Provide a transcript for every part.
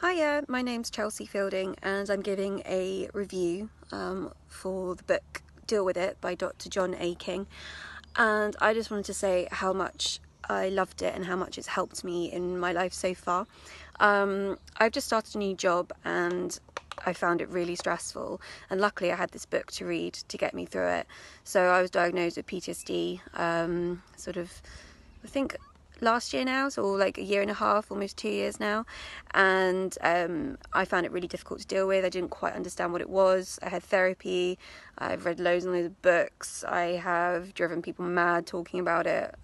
Hiya, my name's Chelsey Fielding and I'm giving a review for the book Deal With It by drjohnaking, and I just wanted to say how much I loved it and how much it's helped me in my life so far. I've just started a new job and I found it really stressful, and luckily I had this book to read to get me through it. So I was diagnosed with PTSD I think last year now, so like a year and a half, almost 2 years now, and I found it really difficult to deal with. I didn't quite understand what it was. I had therapy, I've read loads and loads of books, I have driven people mad talking about it.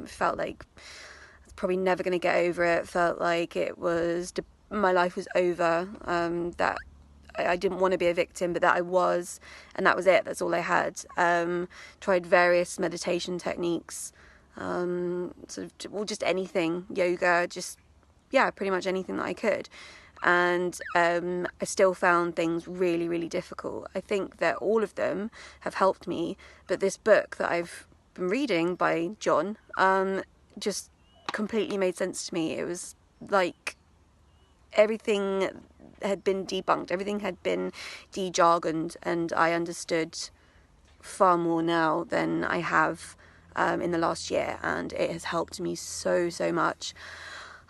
Felt like I was probably never going to get over it, felt like it was my life was over, that I didn't want to be a victim, but that I was, and that was it, that's all I had. Tried various meditation techniques, just anything, yoga, pretty much anything that I could, and I still found things really, really difficult. I think that all of them have helped me, but this book that I've been reading by John just completely made sense to me. It was like everything had been debunked, everything had been de-jargoned, and I understood far more now than I have in the last year, and it has helped me so much.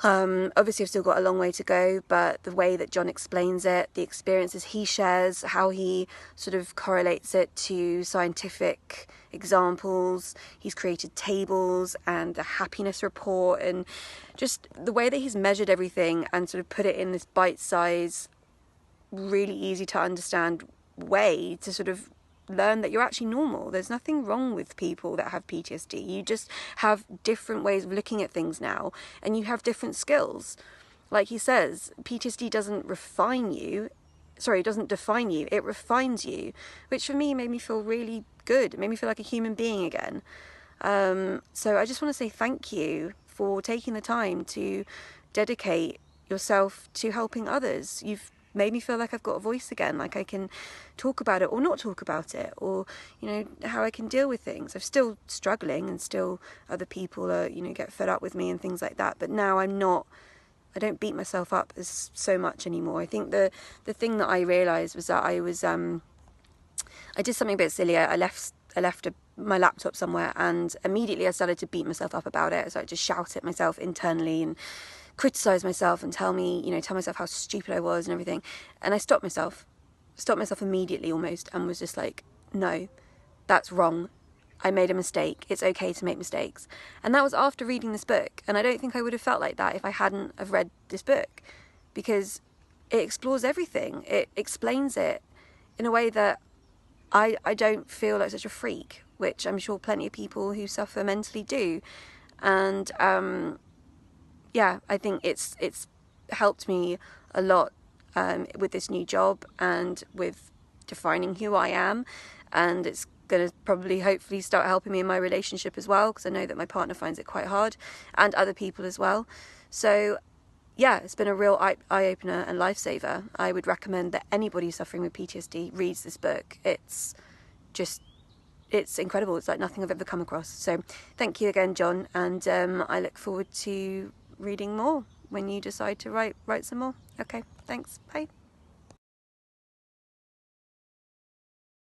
Obviously I've still got a long way to go, but the way that John explains it, the experiences he shares, how he sort of correlates it to scientific examples, he's created tables and a happiness report, and just the way that he's measured everything and sort of put it in this bite-size, really easy to understand way to sort of learn that you're actually normal. There's nothing wrong with people that have PTSD. You just have different ways of looking at things now, and you have different skills. Like he says, PTSD doesn't doesn't define you, it refines you, which for me made me feel really good. It made me feel like a human being again. So I just want to say thank you for taking the time to dedicate yourself to helping others. You've made me feel like I've got a voice again, like I can talk about it or not talk about it, or how I can deal with things. I'm still struggling, and still other people are get fed up with me and things like that, but now I don't beat myself up as so much anymore. I think the thing that I realized was that I did something a bit silly. I left my laptop somewhere, and immediately I started to beat myself up about it. I started to shout at myself internally and criticize myself and tell myself how stupid I was and everything. And I stopped myself immediately almost, and was just like, no, that's wrong. I made a mistake. It's okay to make mistakes. And that was after reading this book. And I don't think I would have felt like that if I hadn't have read this book, because it explores everything. It explains it in a way that I don't feel like such a freak, which I'm sure plenty of people who suffer mentally do. And I think it's helped me a lot with this new job and with defining who I am, and it's going to probably hopefully start helping me in my relationship as well, because I know that my partner finds it quite hard, and other people as well. So yeah, it's been a real eye-opener and lifesaver. I would recommend that anybody suffering with PTSD reads this book. It's incredible. It's like nothing I've ever come across. So thank you again, John, and I look forward to reading more when you decide to write some more. Okay, thanks. Bye.